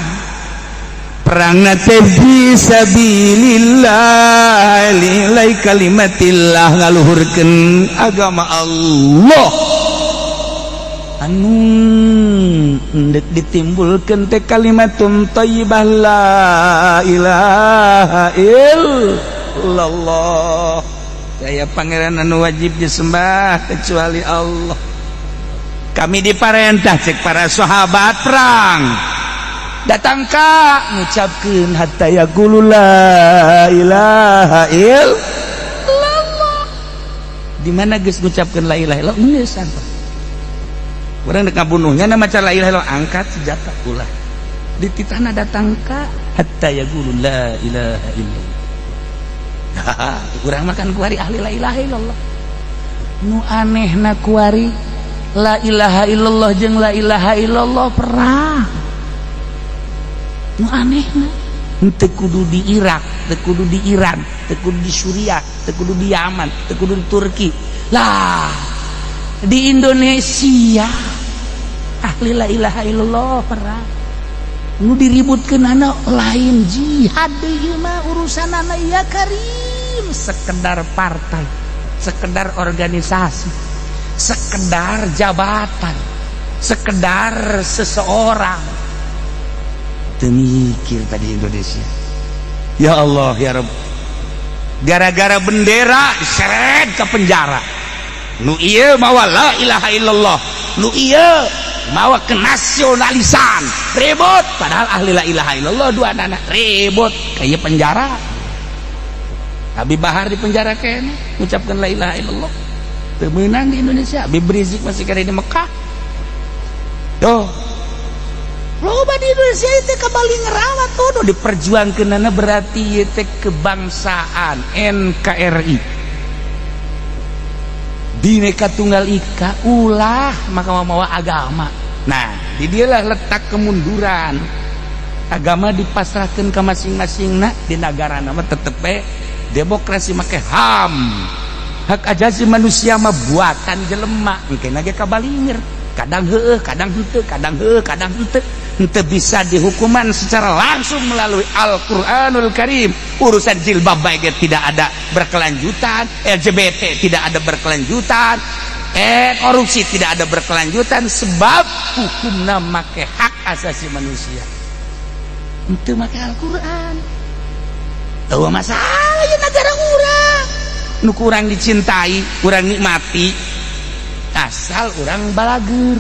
perang nate fisabilillah lilai kalimatillah ngaluhurkeun agama Allah anu ndek ditimbulkeun teh kalimatun thayyibah la ilaha illallah. Saya pangeran anu wajib disembah kecuali Allah. Kami diparentah cek para sahabat perang datang ka ngucapkeun hatta yaqulu la ilaha illallah. Di mana geus ngucapkeun la ilaha illallah geus santai. Urang dek ngabunuhnya na maca la ilaha illallah angkat senjata ulah. Di titana datang ka hatta yaqulu la ilaha illallah. Urang makan kuari ahli la ilaha illallah. Nu anehna kuari la ilaha illallah jeung la ilaha illallah perang. Nu anehna teu kudu di Irak, teu kudu di Iran, teu kudu di Suriah, teu kudu di Yaman, teu kudu di Turki. Lah di Indonesia ahli la ilaha illallah perang. Nu diributkeun anak lain jihad ieu mah urusanana ya karim, sekedar partai, sekedar organisasi, sekedar jabatan, sekedar seseorang. Teu mikir tadi Indonesia. Ya Allah ya Rabb, gara-gara bendera diseret ke penjara. Nu ieu mawa la ilaha illallah, nu ieu mawa kenasionalisan, ribut padahal ahli la ilaha illallah dua anak ribut kayak penjara. Habib Bahar di penjara kene mengucapkan la ilaha illallah, teu meunang di Indonesia. Habib Rizik masih kene di Mekah. Tuh loba di Indonesia itu kembali ngerawat tuh diperjuangkeunana berarti itu kebangsaan NKRI Bhinneka Tunggal Ika ulah maka mawa agama. Nah di dialah letak kemunduran agama dipasrahkan ke masing-masing di negara nama tetep demokrasi make HAM, hak asasi manusia mah buatan jelema mungkin lagi kabalingir kadang heueuh kadang henteu kadang heueuh kadang henteu bisa dihukuman secara langsung melalui Al-Quranul Karim. Urusan jilbab baik tidak ada berkelanjutan, LGBT tidak ada berkelanjutan, korupsi tidak ada berkelanjutan sebab hukumna make hak asasi manusia itu make Al-Quran. Tahu masalah ya negara urang nu kurang dicintai kurang nikmati asal orang balager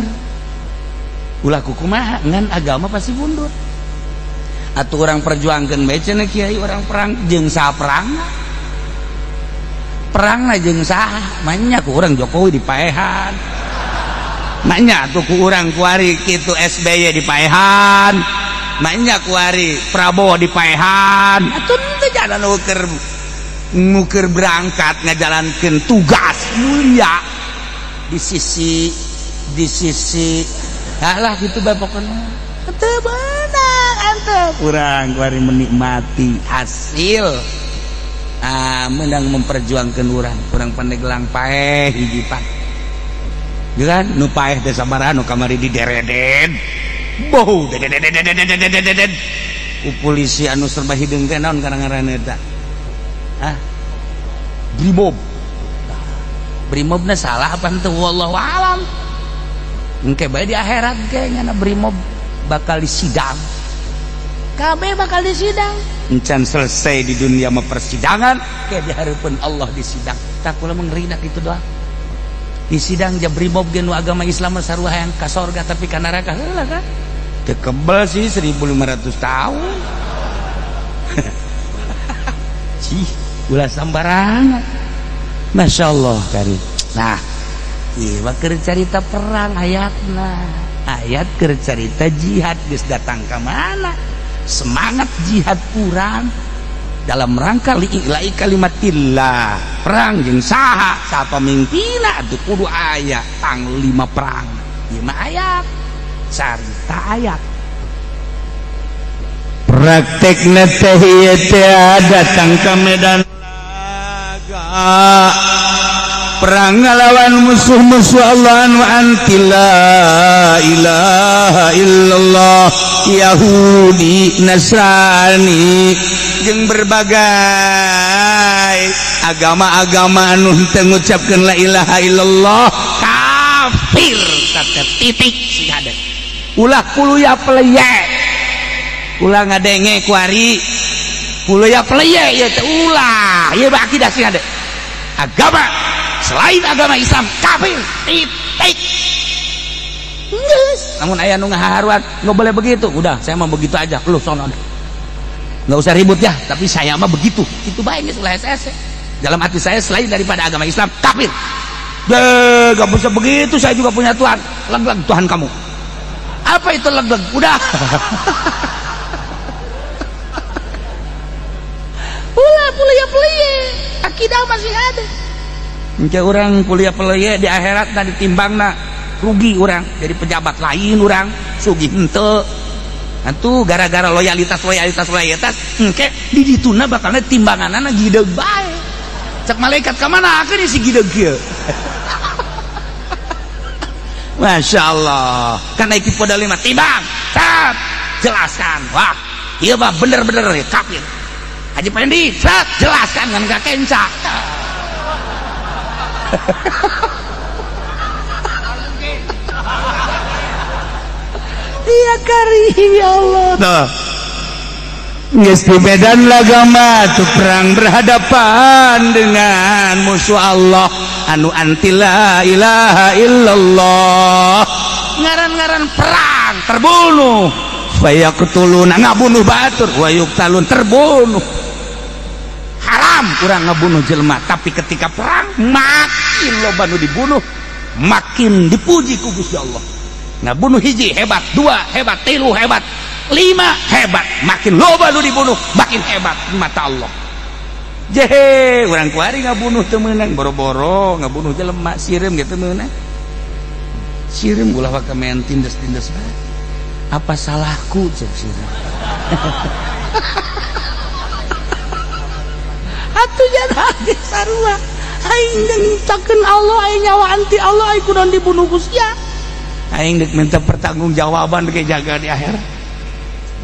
ulah kukumaha ngan agama pasti mundur. Atuh orang perjuangkeun bae cenah kiai orang perang jeung saha perangna jeung saha manya ku urang Jokowi dipaehan, manya atuh ku urang kuari kitu SBY dipaehan, manya kuari Prabowo dipaehan. Atuh teu jalan nguker berangkat ngajalankeun tugas mulia di sisi alah gitu bae pokoknya teu beunang antep urang kuari menikmati hasil menang memperjuangkan urang pandegelang paeh hijipan kan nu paeh teh sabaraha nu kamari didereden boh dededededededededed ku polisi anu serba hideung teh naon ngaranna eta Brimobna salah apa henteu wallahu alam. Engke bae di akhirat ge ngana Brimob bakal disidang. Kabeh bakal disidang. Encan selesai di dunia mah persidangan, ke di hareupeun Allah disidang. Tak kula mengerina kitu doang. Disidang ja Brimob ge nu agama Islam sarua hayang ka sorga tapi ka neraka heula kan. Teu kebal sih 1500 tahun. Cih, ulah sambarangan. Masya Allah karim. Nah iya keur cerita perang ayatna ayat keur cerita jihad geus datang ke mana semangat jihad kurang dalam rangka li'ilai kalimatillah perang jeung saha pamimpina atuh kudu aya panglima perang 5 ayat carita ayat praktekna teh ieu teh datang ke medan laga perang ngalawan musuh-musuh Allah anu anti la ilaha illallah, Yahudi Nasrani jeung berbagai agama-agama anu teu ngucapkeun la ilaha illallah kafir kata titik sihade. Ulah kuluya peleye, ulah ngadenge kuari kuluya peleye ieu teh ulah ieu akidah sihade. Agama selain agama Islam kafir titik. Namun aya nu ngaharuan nggak boleh begitu, udah saya mau begitu aja, lu sono nggak usah ribut ya, tapi saya mah begitu itu baik nih ulah SS dalam hati saya selain daripada agama Islam kafir. Gak bisa begitu, saya juga punya Tuhan. Leg-leg Tuhan kamu apa itu leg-leg? Udah ulah kuliah peleye akidah masih ada. Engke orang kuliah peleye di akhirat tadi timbangna rugi orang jadi pejabat lain orang sugih henteu atuh gara-gara loyalitas engke di dituna bakalna timbanganana gideug bae cek malaikat ka mana akeun si gideug kieu. Masya Allah kan iki pada 5 timbang tat jelaskan wah ieu mah bener-bener kafir. Haji Pendi tat jelaskan kan ka kenca. Ya Karim ya Allah. Nah, geus di medan agama tuh perang berhadapan dengan musuh Allah anu anti la ilaha illallah. Ngaran-ngaran perang terbunuh. Fayaqtuluna ngabunuh batur wa yuqtalun terbunuh. Haram kurang ngabunuh jelema, tapi ketika perang makin loba nu dibunuh, makin dipuji ku Gusti Allah. Ngabunuh hiji hebat, 2 hebat, 3 hebat, 5 hebat, makin loba nu dibunuh makin hebat di mata Allah. Jehe urang kuari ngabunuh teu meunang, boro-boro ngabunuh jelema sireum gitu meunang. Sireum ulah waka men tindes-tindes bae. Apa salahku cek sireum. Atuh jangan sarua aing ngitakeun Allah aing nyawa anti Allah aing kunaon dibunuh Gusti aing dek minta pertanggungjawaban ke jaga di akhirat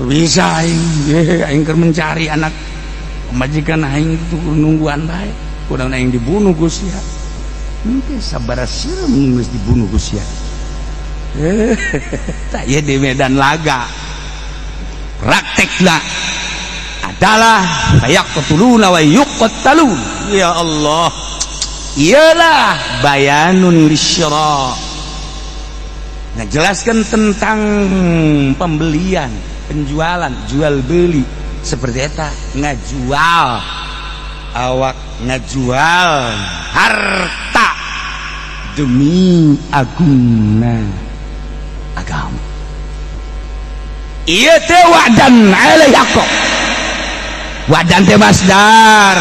bisa aing keur mencari anak majikan aing itu nungguan bae kunaon aing dibunuh Gusti mungkin sabaraha sireum geus dibunuh Gusti tah ieu di medan laga praktekna adalah fayaqtuluna wa yuqtalun. Ya Allah, ialah bayanun lisyra, ngejelaskan tentang pembelian, penjualan, jual beli seperti eta, ngajual awak ngajual harta demi agungna agama. Ieu teh wa'dan alayaqo. Wadan teh masdar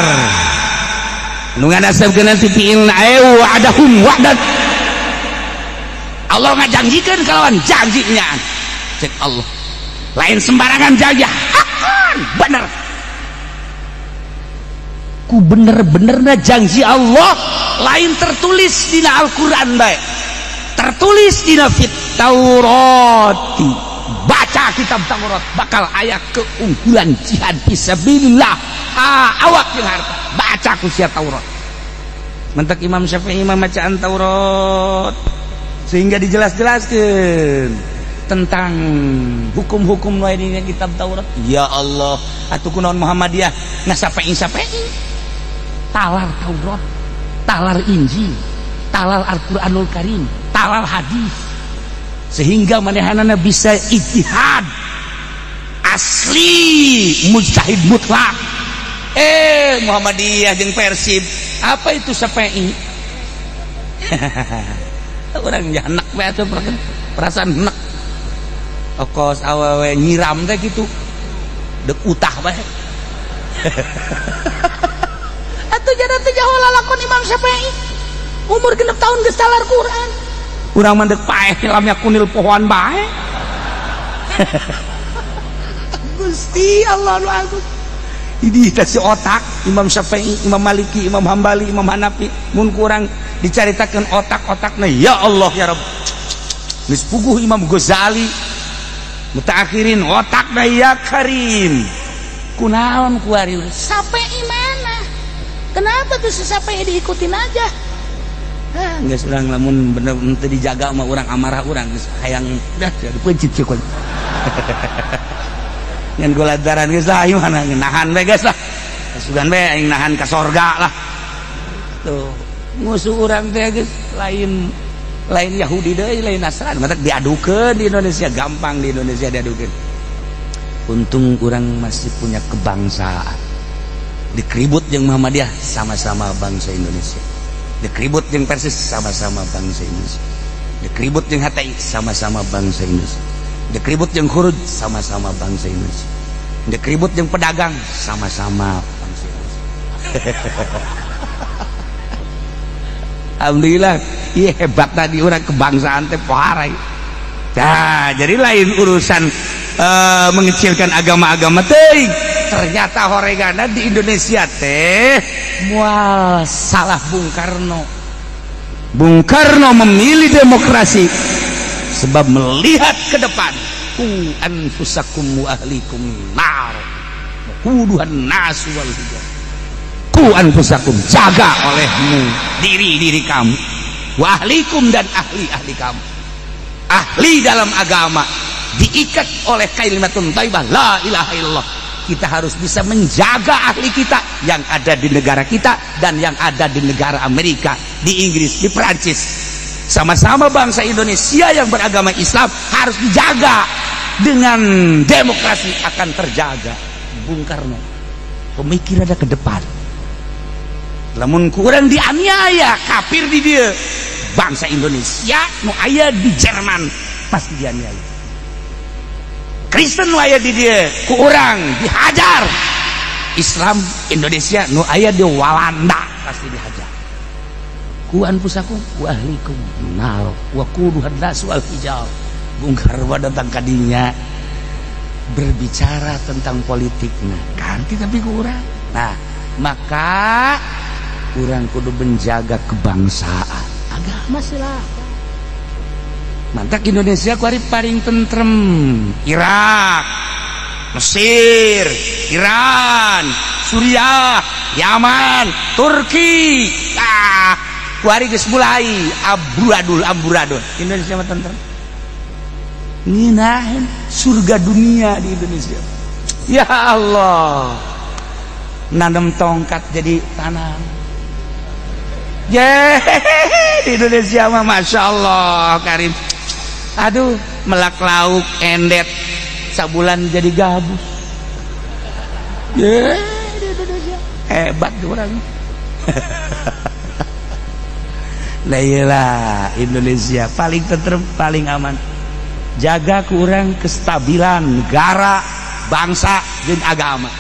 nu nganasabkeun ti fi'il wa'adahum wa'dan. Allah ngajanjikeun kalawan janjinya cek Allah lain sembarangan janji bener ku bener-benerna janji Allah lain tertulis dina Al-Qur'an bae tertulis dina fit Taurati. Baca kitab Taurat bakal aya keunggulan jihad fisabilillah awak jeung harta baca ku sia Taurat. Mentek Imam Syafi'i mah bacaan Taurat sehingga dijelas-jelaskeun tentang hukum-hukum nu aya dina kitab Taurat. Ya Allah atuh kunaon Muhammadiyah ngasapeing-sapeing talar Taurat, talar Injil, talar Al-Qur'anul Karim, talar hadis sehingga manehanana bisa ijtihad asli mujtahid mutlak. Muhammadiyah jeung Persib apa itu sapeing? Urang janak bae atuh perasaan enek okos awewe nyiram teh kitu deuk utah bae. Atuh jana teh jaho lalakon Imam Syafi'i umur 6 tahun geus talar Quran. Urang mandek paeh lamnya kunil pohon bae. Gusti Allah nu agung. Idi teh si otak Imam Syafi'i, Imam Maliki, Imam Hambali, Imam Hanafi mun kurang dicaritakan otak-otakna ya Allah ya Rabb geus puguh Imam Ghazali mutaakhirin otakna ya Karim kunaon kuari Sampai mana? Kenapa tuh sampai diikutin aja? geus urang lamun bener teu dijaga sama urang amarah urang geus hayang dah dipencit ceuk ngan goladaran geus lah ieu mana nahan we geus lah sugan we aing nahan ka sorga lah tuh musuh urang teh geus lain Yahudi deui lain Nasrani mata diadukeun di Indonesia gampang di Indonesia diadukeun untung urang masih punya kebangsaan dikeribut jeung Muhammadiyah sama-sama bangsa Indonesia dikeribut jeung Persis sama-sama bangsa Indonesia dikeribut jeung HTI sama-sama bangsa Indonesia dikeribut jeung Khuruj sama-sama bangsa Indonesia dikeribut jeung pedagang sama-sama bangsa Indonesia alhamdulillah iya hebat tadi orang kebangsaan teh poharai nah jadi lain urusan mengecilkan agama-agama teh ternyata horegana di Indonesia teh mual salah Bung Karno memilih demokrasi sebab melihat ke depan ku anfusakum wa ahlikum nar waquduhan nas wal hijar ku anfusakum jaga olehmu diri kamu wa ahlikum dan ahli kamu ahli dalam agama diikat oleh kalimatun thayyibah la ilaha illallah kita harus bisa menjaga ahli kita yang ada di negara kita dan yang ada di negara Amerika di Inggris di Perancis sama-sama bangsa Indonesia yang beragama Islam harus dijaga dengan demokrasi akan terjaga. Bung Karno pemikir ada ke depan lamun kurang dianiaya kafir di dia bangsa Indonesia nu aya di Jerman pasti dianiaya Kristen nu aya di dia kurang dihajar Islam Indonesia nu aya di Walanda pasti dihajar ku anfusakum wa ahlikum nar wa quduhan nas wal hijar. Bung Karno datang kadinya berbicara tentang politik ganti tapi kurang nah maka kurang kudu menjaga kebangsaan Agama silahkan. mantak Indonesia ku ari paling tentrem Irak Mesir Iran Suriah Yaman Turki ku ari geus mulai amburadul Indonesia mah tentrem nginahin surga dunia di Indonesia ya Allah nanam tongkat jadi tanam di Indonesia mah Masya Allah Karim aduh melak lauk endet sabulan jadi gabus di Indonesia hebat orang lah Indonesia paling tentrem paling aman jaga kurang kestabilan negara bangsa dan agama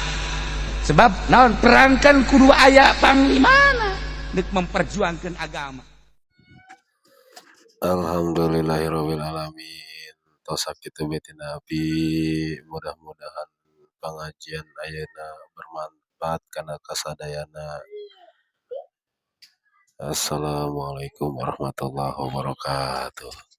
sebab naon perang kan kudu aya panglimana dek memperjuangkan agama. Alhamdulillahirabbil alamin. Tos sakitu beti Nabi mudah-mudahan pengajian ayeuna bermanfaat kana kasadayana. Assalamualaikum warahmatullahi wabarakatuh.